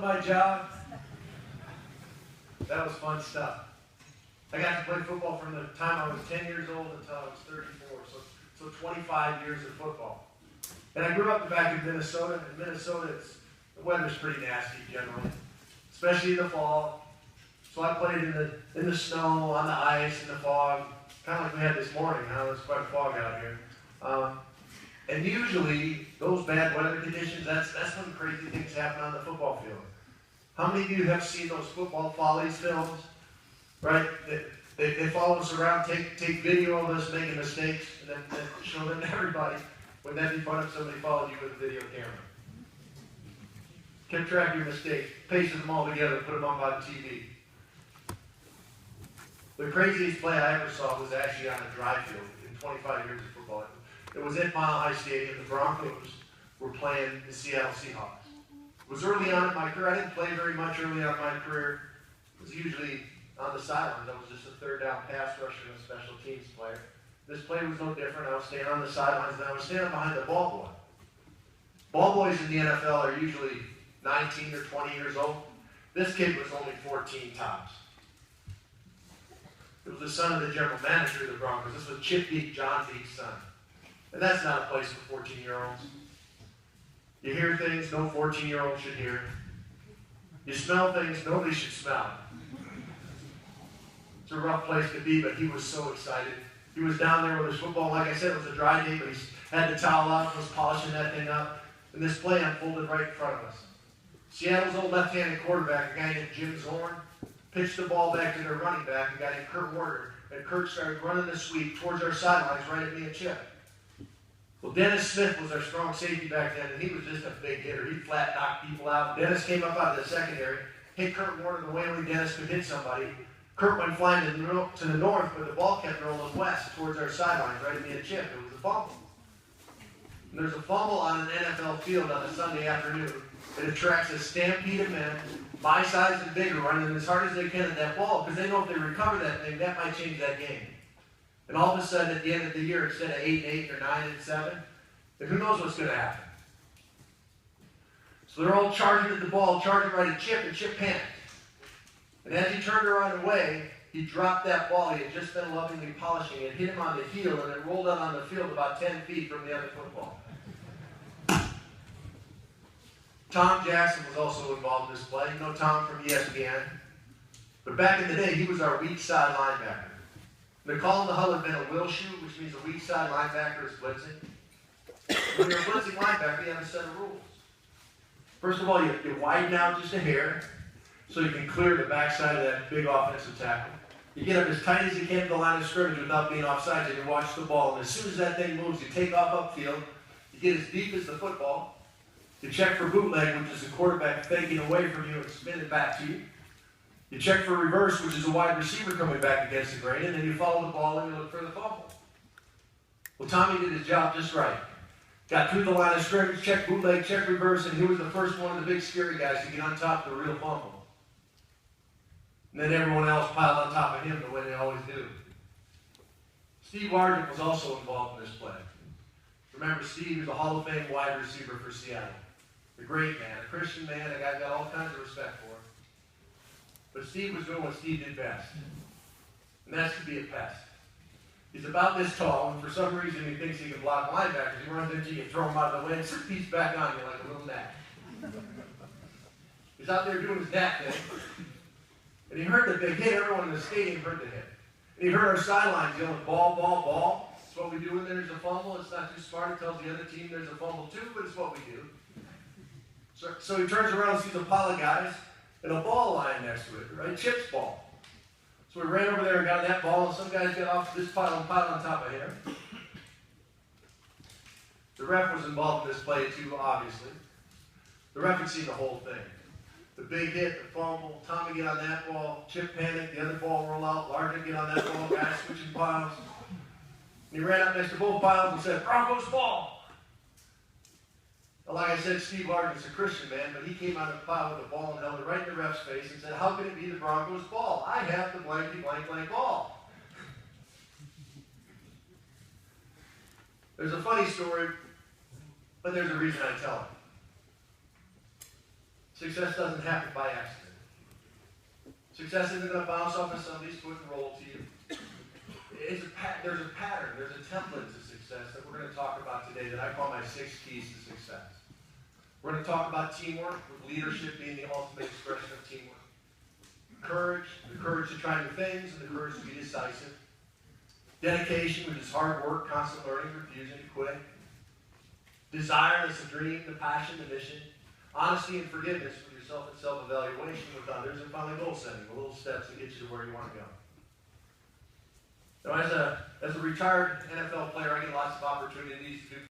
My job, that was fun stuff. I got to play football from the time I was 10 years old until I was 34, so 25 years of football. And I grew up back in Minnesota. In Minnesota, the weather's pretty nasty generally, especially in the fall. So I played in the snow, on the ice, in the fog, kind of like we had this morning. It's quite a fog out here. And usually, those bad weather conditions, that's when crazy things happen on the football field. How many of you have seen those football follies films? Right? They follow us around, take video of us making mistakes, and then show them to everybody. Wouldn't that be fun if somebody followed you with a video camera? Kept track of your mistakes, pasted them all together, put them up on TV. The craziest play I ever saw was actually on a dry field in 25 years of football. It was at Mile High Stadium. The Broncos were playing the Seattle Seahawks. It was early on in my career. I didn't play very much early on in my career. It was usually on the sidelines. I was just a third down pass rusher and a special teams player. This play was no different. I was standing on the sidelines and I was standing behind the ball boy. Ball boys in the NFL are usually 19 or 20 years old. This kid was only 14 tops. It was the son of the general manager of the Broncos. This was Chip Beak, John Beak's son. And that's not a place for 14-year-olds. You hear things no 14-year-old should hear. You smell things nobody should smell. It's a rough place to be, but he was so excited. He was down there with his football. Like I said, it was a dry day, but he had the towel out and was polishing that thing up. And this play unfolded right in front of us. Seattle's old left-handed quarterback, a guy named Jim Zorn, pitched the ball back to their running back, a guy named Kurt Warner. And Kurt started running the sweep towards our sidelines right at me and Chip. Well, Dennis Smith was our strong safety back then, and he was just a big hitter. He'd flat knock people out. Dennis came up out of the secondary, hit Kurt Warner the way only Dennis could hit somebody. Kurt went flying to the north, but the ball kept rolling west towards our sidelines, right at me and Chip. It was a fumble. And there's a fumble on an NFL field on a Sunday afternoon that attracts a stampede of men, my size and bigger, running as hard as they can at that ball, because they know if they recover that thing, that might change that game. And all of a sudden, at the end of the year, instead of 8-8 or 9-7, then who knows what's going to happen? So they're all charging at the ball, charging right at Chip, and Chip panicked. And as he turned around away, he dropped that ball. He had just been lovingly polishing it, hit him on the heel, and it rolled out on the field about 10 feet from the other football. Tom Jackson was also involved in this play. You know Tom from ESPN. But back in the day, he was our weak side linebacker. The call in the huddle had been a will shoot, which means a weak side linebacker is blitzing. When you're a blitzing linebacker, you have a set of rules. First of all, you widen out just a hair so you can clear the backside of that big offensive tackle. You get up as tight as you can to the line of scrimmage without being offside, and you watch the ball. And as soon as that thing moves, you take off upfield. You get as deep as the football. You check for bootleg, which is the quarterback faking away from you and spinning back to you. You check for reverse, which is a wide receiver coming back against the grain, and then you follow the ball and you look for the fumble. Well, Tommy did his job just right. Got through the line of scrimmage, checked bootleg, checked reverse, and he was the first one of the big scary guys to get on top of the real fumble. And then everyone else piled on top of him the way they always do. Steve Arnold was also involved in this play. Remember, Steve was a Hall of Fame wide receiver for Seattle. A great man, a Christian man, a guy I got all kinds of respect for. But Steve was doing what Steve did best, and that's to be a pest. He's about this tall, and for some reason he thinks he can block linebackers. He runs into you, throw him out of the way, and he's back on you like a little gnat. He's out there doing his gnat thing, and he heard the big hit. Everyone in the stadium heard the hit. And he heard our sidelines yelling, ball, ball, ball. It's what we do when there's a fumble. It's not too smart. It tells the other team there's a fumble too, but it's what we do. So he turns around and sees a pile of guys and a ball lying next to it, right? Chip's ball. So we ran over there and got that ball, and some guys got off this pile and piled on top of him. The ref was involved in this play too, obviously. The ref had seen the whole thing. The big hit, the fumble, Tommy get on that ball, Chip panicked, the other ball roll out, Larkin get on that ball, guys switching piles. And he ran up next to both piles and said, Bronco's ball. Well, like I said, Steve Larkin's a Christian man, but he came out of the pile with the ball and held it right in the ref's face and said, how can it be the Broncos' ball? I have the blankety blank blank ball. There's a funny story, but there's a reason I tell it. Success doesn't happen by accident. Success isn't going to bounce off of somebody's foot and roll to you. There's a pattern, there's a template to success that we're going to talk about today that I call my 6 keys to success. We're going to talk about teamwork, with leadership being the ultimate expression of teamwork. Courage, the courage to try new things and the courage to be decisive. Dedication, which is hard work, constant learning, refusing to quit. Desire, that's the dream, the passion, the mission. Honesty and forgiveness with yourself and self-evaluation with others. And finally, goal setting, the little steps that get you to where you want to go. Now, as a retired NFL player, I get lots of opportunities to do